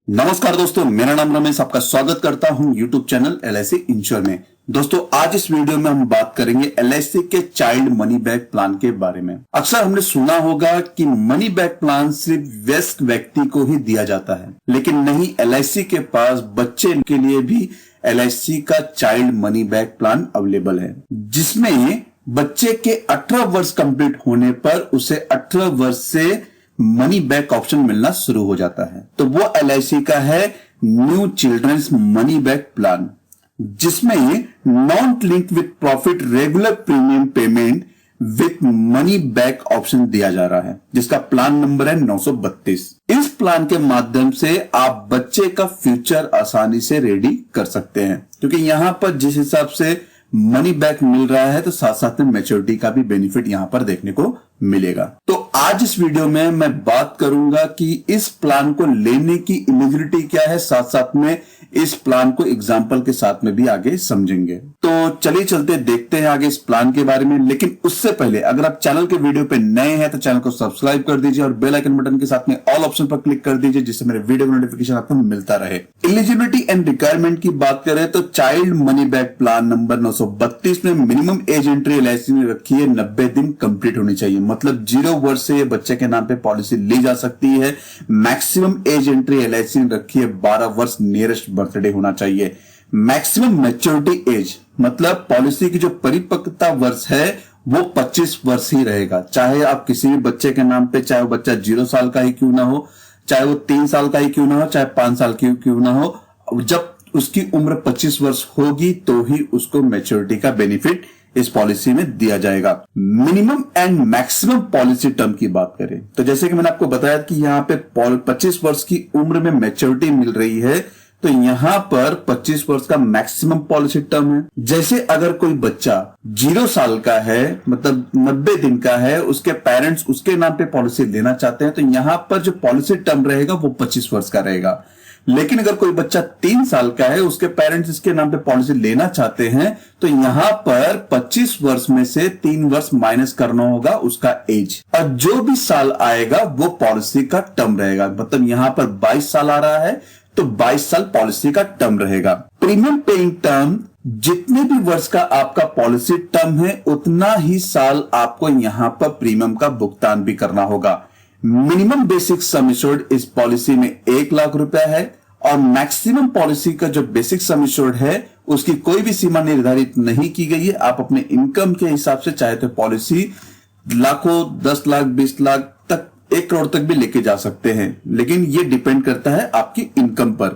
नमस्कार दोस्तों, मेरा नाम रमेश, आपका स्वागत करता हूं यूट्यूब चैनल एलआईसी इंश्योर में। दोस्तों, आज इस वीडियो में हम बात करेंगे एलआईसी के चाइल्ड मनी बैक प्लान के बारे में। अक्सर हमने सुना होगा कि मनी बैक प्लान सिर्फ वयस्क व्यक्ति को ही दिया जाता है, लेकिन नहीं, एलआईसी के पास बच्चे के लिए भी एलआईसी का child money back plan available है, जिसमें बच्चे के 18 वर्ष कंप्लीट होने पर उसे 18 वर्ष से मनी बैक ऑप्शन मिलना शुरू हो जाता है। तो वो एलआईसी का है new children's money back plan, जिसमें non link with profit regular premium payment with money back option दिया जा रहा है, जिसका प्लान नंबर है 932। इस प्लान के माध्यम से आप बच्चे का फ्यूचर आसानी से रेडी कर सकते हैं, क्योंकि यहां पर जिस हिसाब से मनी बैक मिल रहा है तो साथ साथ में मैच्योरिटी का भी बेनिफिट यहां पर देखने को मिलेगा। तो आज इस वीडियो में मैं बात करूंगा कि इस प्लान को लेने की एलिजिबिलिटी क्या है, साथ साथ में इस प्लान को एग्जांपल के साथ में भी आगे समझेंगे। तो चलिए चलते देखते हैं आगे इस प्लान के बारे में। लेकिन उससे पहले अगर आप चैनल के वीडियो पे नए हैं तो चैनल को सब्सक्राइब कर दीजिए और बेल आइकन बटन के साथ में ऑल ऑप्शन पर क्लिक कर दीजिए, जिससे मेरे वीडियो का नोटिफिकेशन आपको मिलता रहे। एलिजिबिलिटी एंड रिक्वायरमेंट की बात करें तो child money back plan number 932 में मिनिमम एज एंट्री एलआईसी ने रखी है 90 दिन कंप्लीट होनी चाहिए, मतलब 0 वर्ष से ये बच्चे के नाम पे पॉलिसी ली जा सकती है। मैक्सिमम एज एंट्री एलआईसी ने रखी है 12 वर्ष, नियरेस्ट बर्थडे होना चाहिए। मैक्सिमम मैच्योरिटी एज मतलब पॉलिसी की जो परिपक्वता वर्ष है वो 25 वर्ष ही रहेगा, चाहे आप किसी भी बच्चे के नाम पे, चाहे वो बच्चा 0 साल का ही क्यों ना हो, चाहे वो 3 साल का ही क्यों ना हो, चाहे 5 साल की क्यों ना हो, जब उसकी उम्र 25 वर्ष होगी तो ही उसको मैच्योरिटी का बेनिफिट इस पॉलिसी में दिया जाएगा। Minimum and maximum policy term की बात करें तो जैसे कि मैंने आपको बताया कि यहां पे 25 वर्ष की उम्र में मैच्योरिटी मिल रही है, तो यहां पर 25 वर्ष का मैक्सिमम पॉलिसी टर्म है। जैसे अगर कोई बच्चा 0 साल का है, मतलब 90 दिन का है, उसके पेरेंट्स उसके नाम पे पॉलिसी लेना चाहते हैं, तो यहां पर जो पॉलिसी टर्म रहेगा वो 25 वर्ष का रहेगा। लेकिन अगर कोई बच्चा 3 साल का है, उसके पेरेंट्स इसके नाम पे पॉलिसी लेना चाहते हैं, तो यहां पर 25 वर्ष में से 3 वर्ष माइनस करना होगा उसका एज, और जो भी साल आएगा वो पॉलिसी का टर्म रहेगा। मतलब यहां पर 22 साल आ रहा है तो 22 साल पॉलिसी का टर्म रहेगा। प्रीमियम पेइंग टर्म, जितने भी वर्ष का आपका पॉलिसी टर्म है उतना ही साल आपको यहां पर प्रीमियम का भुगतान भी करना होगा। मिनिमम बेसिक सम एश्योर्ड इस पॉलिसी में 1 लाख रुपया है, और मैक्सिमम पॉलिसी का जो बेसिक सम एश्योर्ड है उसकी कोई भी सीमा निर्धारित नहीं की गई है। आप अपने इनकम के हिसाब से चाहे तो पॉलिसी लाखों, 10 लाख, 20 लाख तक, 1 करोड़ तक भी लेके जा सकते हैं, लेकिन ये डिपेंड करता है आपकी इनकम पर।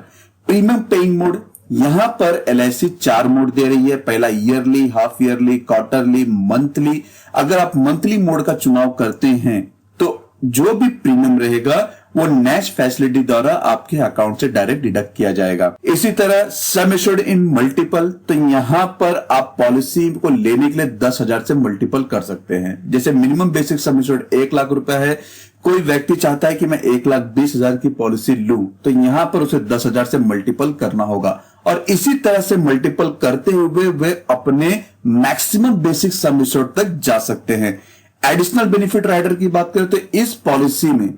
प्रीमियम पेइंग मोड, यहां पर एलआईसी 4 मोड दे रही है। पहला yearly, half yearly, quarterly, monthly. अगर आप मंथली मोड का चुनाव करते हैं तो जो भी प्रीमियम रहेगा वो नेश फैसिलिटी द्वारा आपके अकाउंट से डायरेक्ट डिडक्ट किया जाएगा। इसी तरह सम एश्योर्ड इन मल्टीपल, तो यहां पर आप पॉलिसी को लेने के लिए 10,000 से मल्टीपल कर सकते हैं। जैसे minimum basic sum assured 1 lakh रुपया है, कोई व्यक्ति चाहता है कि मैं 1,20,000 की पॉलिसी लूं, तो यहां पर उसे 10,000 से मल्टीपल करना होगा, और इसी तरह से मल्टीपल करते हुए वे अपने मैक्सिमम बेसिक सम एश्योर्ड तक जा सकते हैं। एडिशनल बेनिफिट राइडर की बात करें तो इस पॉलिसी में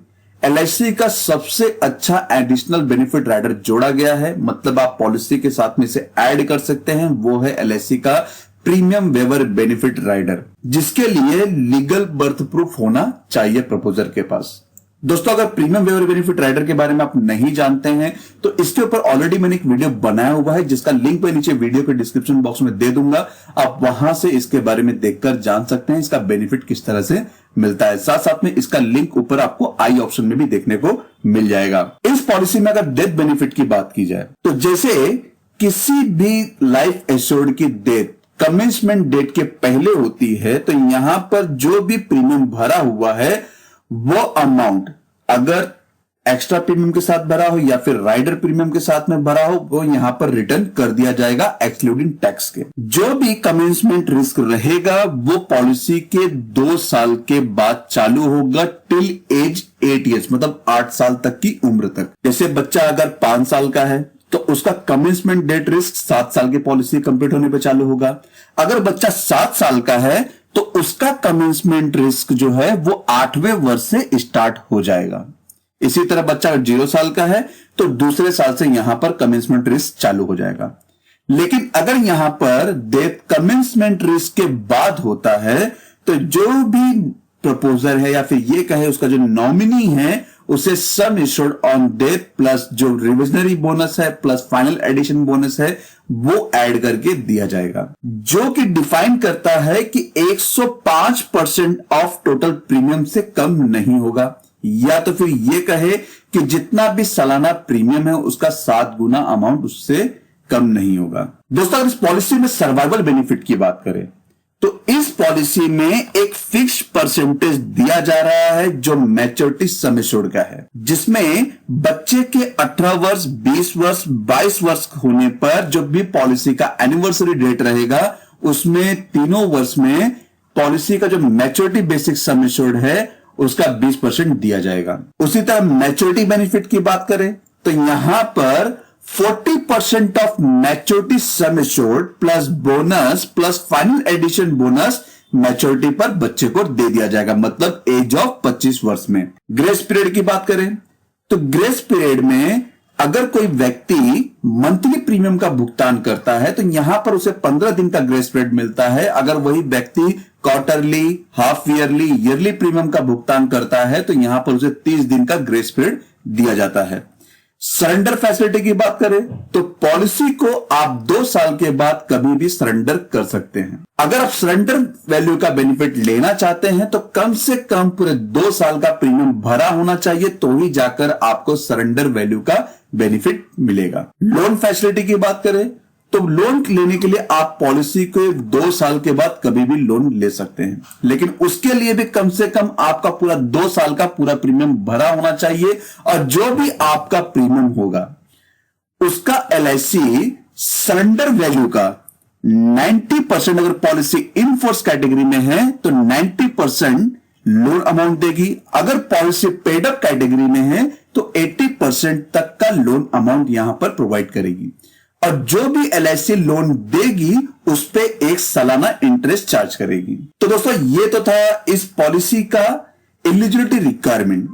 एलआईसी का सबसे अच्छा एडिशनल बेनिफिट राइडर जोड़ा गया है, मतलब आप पॉलिसी के साथ में इसे ऐड कर सकते हैं। वो है एलआईसी का प्रीमियम वेवर बेनिफिट राइडर, जिसके लिए लीगल बर्थ प्रूफ होना चाहिए प्रपोजर के पास। दोस्तों, अगर प्रीमियम वेवर बेनिफिट राइडर के बारे में आप नहीं जानते हैं तो इसके ऊपर ऑलरेडी मैंने एक वीडियो बनाया हुआ है, जिसका लिंक मैं नीचे वीडियो के डिस्क्रिप्शन बॉक्स में दे दूंगा। आप वहां से इसके बारे में देखकर जान सकते हैं इसका बेनिफिट किस तरह से मिलता है। साथ साथ में इसका लिंक ऊपर आपको आई ऑप्शन में भी देखने को मिल जाएगा। इस पॉलिसी में अगर डेथ बेनिफिट की बात की जाए तो जैसे किसी भी लाइफ एश्योर्ड की डेथ कमेंसमेंट डेट के पहले होती है, तो यहां पर जो भी प्रीमियम भरा हुआ है वो अमाउंट अगर एक्स्ट्रा प्रीमियम के साथ भरा हो या फिर राइडर प्रीमियम के साथ में भरा हो, वो यहां पर रिटर्न कर दिया जाएगा एक्सक्लूडिंग टैक्स के। जो भी कमेंसमेंट रिस्क रहेगा वो पॉलिसी के 2 साल के बाद चालू होगा टिल एज 8 ईयर्स, मतलब 8 साल तक की उम्र तक। जैसे बच्चा अगर 5 साल का है तो उसका कमेंसमेंट डेट रिस्क 7 साल की पॉलिसी कंप्लीट होने पर चालू होगा। अगर बच्चा 7 साल का है तो उसका कमेंसमेंट रिस्क जो है वो 8वें वर्ष से स्टार्ट हो जाएगा। इसी तरह बच्चा अगर 0 साल का है तो दूसरे साल से यहां पर कमेंसमेंट रिस्क चालू हो जाएगा। लेकिन अगर यहां पर डेथ कमेंसमेंट रिस्क के बाद होता है तो जो भी प्रपोजर है या फिर ये कहे उसका जो नॉमिनी है उसे sum assured on death plus जो रिविजनरी बोनस है प्लस फाइनल एडिशन बोनस है वो ऐड करके दिया जाएगा, जो कि डिफाइन करता है कि 105% ऑफ टोटल प्रीमियम से कम नहीं होगा, या तो फिर ये कहे कि जितना भी सालाना प्रीमियम है उसका 7 गुना अमाउंट उससे कम नहीं होगा। दोस्तों अगर इस पॉलिसी में सर्वाइवल बेनिफिट की बात करें तो इस पॉलिसी में एक फिक्स परसेंटेज दिया जा रहा है जो मैच्योरिटी सम एश्योर्ड का है, जिसमें बच्चे के 18 वर्ष 20 वर्ष 22 वर्ष होने पर जो भी पॉलिसी का एनिवर्सरी डेट रहेगा उसमें तीनों वर्ष में पॉलिसी का जो मैच्योरिटी बेसिक सम एश्योर्ड है उसका 20% दिया जाएगा। उसी तरह मैच्योरिटी बेनिफिट की बात करें तो यहां पर 40% of maturity sum assured plus bonus plus final addition bonus maturity पर बच्चे को दे दिया जाएगा, मतलब एज ऑफ 25 वर्ष में। ग्रेस पीरियड की बात करें तो ग्रेस पीरियड में अगर कोई व्यक्ति मंथली प्रीमियम का भुगतान करता है तो यहां पर उसे 15 दिन का ग्रेस पीरियड मिलता है। अगर वही व्यक्ति quarterly half yearly yearly premium का भुगतान करता है तो यहां पर उसे 30 दिन का ग्रेस पीरियड दिया जाता है। सरेंडर फैसिलिटी की बात करें तो पॉलिसी को आप 2 साल के बाद कभी भी सरेंडर कर सकते हैं। अगर आप सरेंडर वैल्यू का बेनिफिट लेना चाहते हैं तो कम से कम पूरे 2 साल का प्रीमियम भरा होना चाहिए तो ही जाकर आपको सरेंडर वैल्यू का बेनिफिट मिलेगा। लोन फैसिलिटी की बात करें तो लोन लेने के लिए आप पॉलिसी को 2 साल के बाद कभी भी लोन ले सकते हैं, लेकिन उसके लिए भी कम से कम आपका पूरा 2 साल का पूरा प्रीमियम भरा होना चाहिए और जो भी आपका प्रीमियम होगा उसका LIC सरेंडर वैल्यू का 90% अगर पॉलिसी इन फोर्स कैटेगरी में है तो 90% लोन अमाउंट देगी। अगर पॉलिसी पेड अप कैटेगरी में है तो 80% तक का लोन अमाउंट यहां पर प्रोवाइड करेगी और जो भी LIC लोन देगी उस पे एक सालाना इंटरेस्ट चार्ज करेगी। तो दोस्तों ये तो था इस पॉलिसी का एलिजिबिलिटी रिक्वायरमेंट।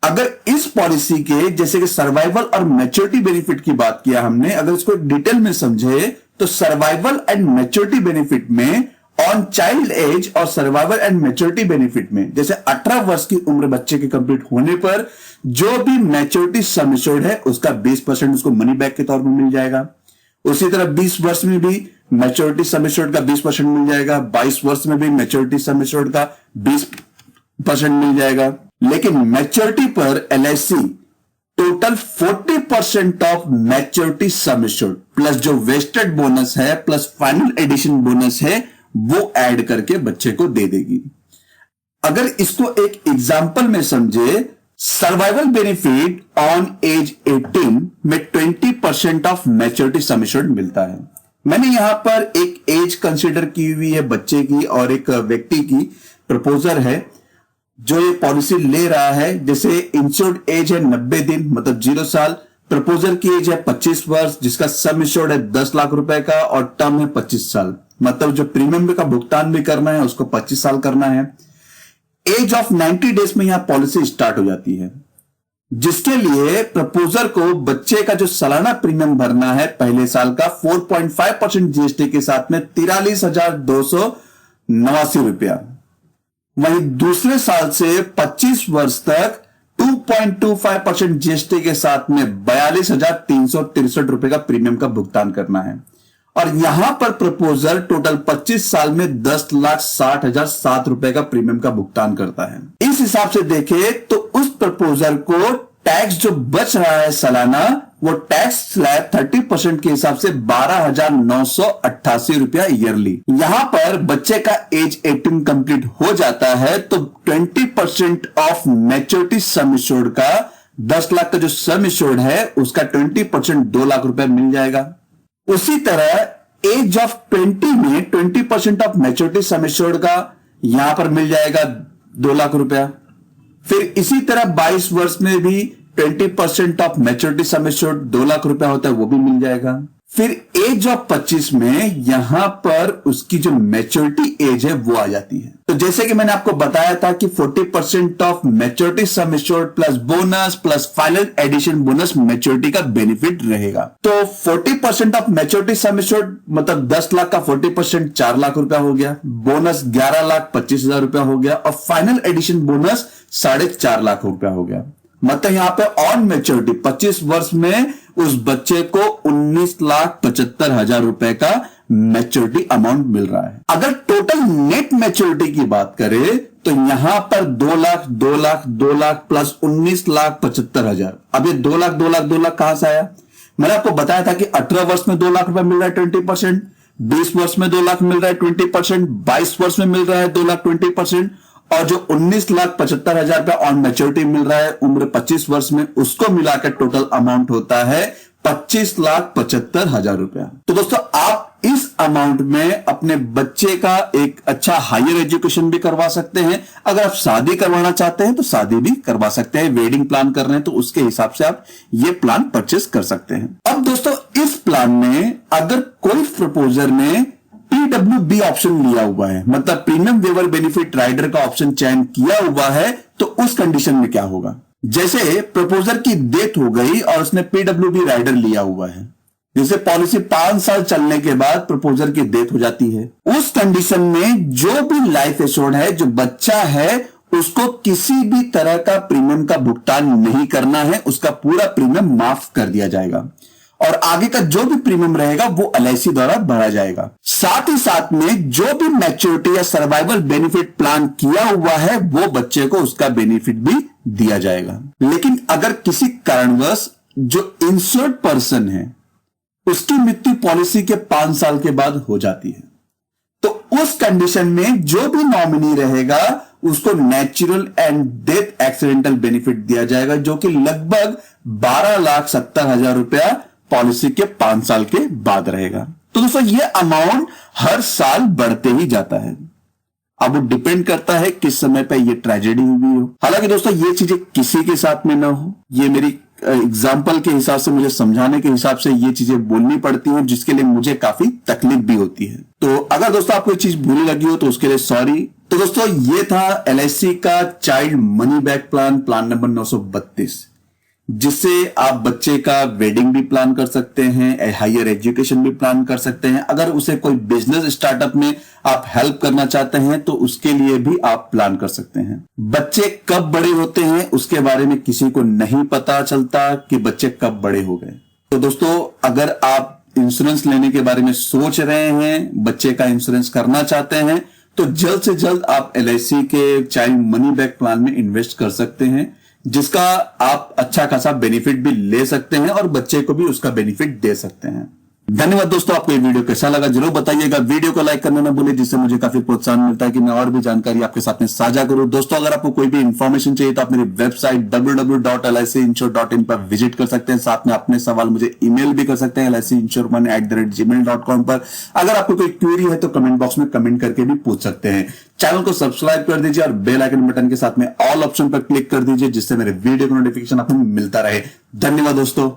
अगर इस पॉलिसी के जैसे कि सर्वाइवल और मैच्योरिटी बेनिफिट की बात किया हमने, अगर इसको डिटेल में समझे तो सर्वाइवल एंड मैच्योरिटी बेनिफिट में ऑन चाइल्ड एज और सर्वाइवल एंड मैच्योरिटी बेनिफिट में जैसे 18 वर्ष की उम्र बच्चे के कंप्लीट होने पर जो भी मैच्योरिटी सम एश्योर्ड है उसका 20% उसको मनी बैक के तौर पर मिल जाएगा। उसी तरह 20 वर्ष में भी मैच्योरिटी सम एश्योर्ड का 20% मिल जाएगा, 22 वर्ष में भी मैच्योरिटी सम एश्योर्ड का 20% मिल जाएगा। लेकिन मैच्योरिटी पर LIC total 40% of maturity sum assured plus जो वेस्टेड बोनस है प्लस फाइनल एडिशन बोनस है वो ऐड करके बच्चे को दे देगी। अगर इसको एक एग्जांपल में समझे, सर्वाइवल बेनिफिट ऑन एज 18 में 20% ऑफ मैच्योरिटी सम एश्योर्ड मिलता है। मैंने यहां पर एक एज कंसीडर की हुई है बच्चे की और एक व्यक्ति की प्रपोजर है जो ये पॉलिसी ले रहा है। जैसे इंश्योर्ड एज है 90 दिन मतलब 0 साल, प्रपोजर की एज है 25 वर्ष जिसका सम एश्योर्ड है 10 लाख रुपए का और टर्म है 25 साल, मतलब जो प्रीमियम का भुगतान भी करना है उसको 25 साल करना है। एज ऑफ 90 डेज में यहां पॉलिसी स्टार्ट हो जाती है, जिसके लिए प्रपोजर को बच्चे का जो सालाना प्रीमियम भरना है पहले साल का 4.5% GST के साथ में 43,289 रुपया, वहीं दूसरे साल से 25 वर्ष तक 2.25% GST के साथ में 42,363 रुपए का प्रीमियम का भुगतान करना है। और यहां पर प्रपोजर टोटल 25 साल में 10,60,007 रुपए का प्रीमियम का भुगतान करता है। इस हिसाब से देखें तो उस प्रपोजर को टैक्स जो बच रहा है सालाना वो टैक्स स्लैब 30% के हिसाब से 12,988 रुपया ईयरली। यहां पर बच्चे का एज 18 कंप्लीट हो जाता है तो 20% ऑफ मैच्योरिटी सम एश्योर्ड का 10 लाख का जो सम एश्योर्ड है उसका 20% 2 लाख रुपया मिल जाएगा। उसी तरह एज ऑफ 20 में 20% ऑफ मैच्योरिटी सम एश्योर्ड का यहां पर मिल जाएगा 2 लाख रुपया। फिर इसी तरह 22 वर्ष में भी 20% of maturity sum assured 2 lakh रुपया होता है वो भी मिल जाएगा। फिर एज ऑफ 25 में यहां पर उसकी जो मैच्योरिटी एज है वो आ जाती है। तो जैसे कि मैंने आपको बताया था कि 40% of maturity sum assured plus bonus plus final addition bonus maturity का बेनिफिट रहेगा। तो 40% ऑफ मैच्योरिटी सम एश्योर्ड मतलब 10 लाख का 40% 4 लाख रुपया हो गया, बोनस 11,25,000 रुपया हो गया और फाइनल एडिशन बोनस 4.5 लाख रुपया हो गया। मतलब यहां पे ऑन मैच्योरिटी 25 वर्ष में उस बच्चे को 19,75,000 रुपए का मैच्योरिटी अमाउंट मिल रहा है। अगर टोटल नेट मैच्योरिटी की बात करें तो यहां पर 2 लाख 2 लाख 2 लाख प्लस 19,75,000। अब ये 2 लाख 2 लाख 2 लाख कहां से आया? मैंने आपको बताया था कि 18 वर्ष में 2 लाख रुपए मिल रहा है 20%, 20 वर्ष में 2 लाख मिल रहा है 20%, 22 वर्ष में मिल रहा है 2 लाख 20%, और जो 19,75,000 रुपया ऑन मैच्योरिटी मिल रहा है उम्र 25 वर्ष में, उसको मिलाकर टोटल अमाउंट होता है 25,75,000 रुपया। तो दोस्तों आप इस अमाउंट में अपने बच्चे का एक अच्छा हायर एजुकेशन भी करवा सकते हैं। अगर आप शादी करवाना चाहते हैं तो शादी भी करवा सकते हैं, वेडिंग प्लान कर रहे हैं तो उसके हिसाब से आप ये प्लान परचेस कर सकते हैं। अब दोस्तों इस प्लान में अगर कोई प्रपोजर ने PWB ऑप्शन लिया हुआ है, मतलब प्रीमियम वेवर बेनिफिट राइडर का ऑप्शन चयन किया हुआ है, तो उस कंडीशन में क्या होगा? जैसे प्रपोजर की डेथ हो गई और उसने PWB राइडर लिया हुआ है, जैसे पॉलिसी 5 साल चलने के बाद प्रपोजर की डेथ हो जाती है, उस कंडीशन में जो भी लाइफ एश्योर्ड है, जो बच्चा है, उसको किसी भी तरह का प्रीमियम का भुगतान नहीं करना है, उसका पूरा प्रीमियम माफ कर दिया जाएगा और आगे का जो भी प्रीमियम रहेगा वो LIC द्वारा भरा जाएगा। साथ ही साथ में जो भी मैच्योरिटी या सर्वाइवल बेनिफिट प्लान किया हुआ है वो बच्चे को उसका बेनिफिट भी दिया जाएगा। लेकिन अगर किसी कारणवश जो इंश्योर्ड पर्सन है उसकी मृत्यु पॉलिसी के 5 साल के बाद हो जाती है, तो उस कंडीशन में जो भी नॉमिनी रहेगा उसको natural and death accidental benefit दिया जाएगा, जो कि लगभग 12,70,000 रुपया पॉलिसी के 5 साल के बाद रहेगा। तो दोस्तों ये अमाउंट हर साल बढ़ते ही जाता है। अब वो डिपेंड करता है किस समय पे ये ट्रेजेडी हुई हो। हालांकि दोस्तों ये चीजें किसी के साथ में ना हो, ये मेरी एग्जाम्पल के हिसाब से, मुझे समझाने के हिसाब से ये चीजें बोलनी पड़ती हैं, जिसके लिए मुझे काफी तकलीफ भी होती है। तो अगर दोस्तों आपको ये चीज बुरी लगी हो तो उसके लिए सॉरी। तो दोस्तों ये था LIC का child money back plan number 932, जिससे आप बच्चे का वेडिंग भी प्लान कर सकते हैं, हायर एजुकेशन भी प्लान कर सकते हैं। अगर उसे कोई बिजनेस स्टार्टअप में आप हेल्प करना चाहते हैं तो उसके लिए भी आप प्लान कर सकते हैं। बच्चे कब बड़े होते हैं उसके बारे में किसी को नहीं पता चलता कि बच्चे कब बड़े हो गए। तो दोस्तों अगर आप इंश्योरेंस लेने के बारे में सोच रहे हैं, बच्चे का इंश्योरेंस करना चाहते हैं, तो जल्द से जल्द आप LIC के चाइल्ड मनी बैक प्लान में इन्वेस्ट कर सकते हैं, जिसका आप अच्छा खासा बेनिफिट भी ले सकते हैं और बच्चे को भी उसका बेनिफिट दे सकते हैं। धन्यवाद दोस्तों, आपको ये वीडियो कैसा लगा जरूर बताइएगा। वीडियो को लाइक करना ना भूलें, जिससे मुझे काफी प्रोत्साहन मिलता है कि मैं और भी जानकारी आपके साथ में साझा करूं। दोस्तों अगर आपको कोई भी इंफॉर्मेशन चाहिए तो आप मेरी वेबसाइट www.licinsurance.in पर विजिट कर सकते हैं। साथ में अपने सवाल मुझे ईमेल भी कर सकते हैं licinsurance@gmail.com पर। अगर आपको कोई क्वेरी है तो कमेंट बॉक्स में कमेंट करके भी पूछ सकते हैं। चैनल को सब्सक्राइब कर दीजिए और बेल आइकन बटन के साथ में ऑल ऑप्शन पर क्लिक कर दीजिए, जिससे मेरे वीडियो का नोटिफिकेशन आपको मिलता रहे। धन्यवाद दोस्तों।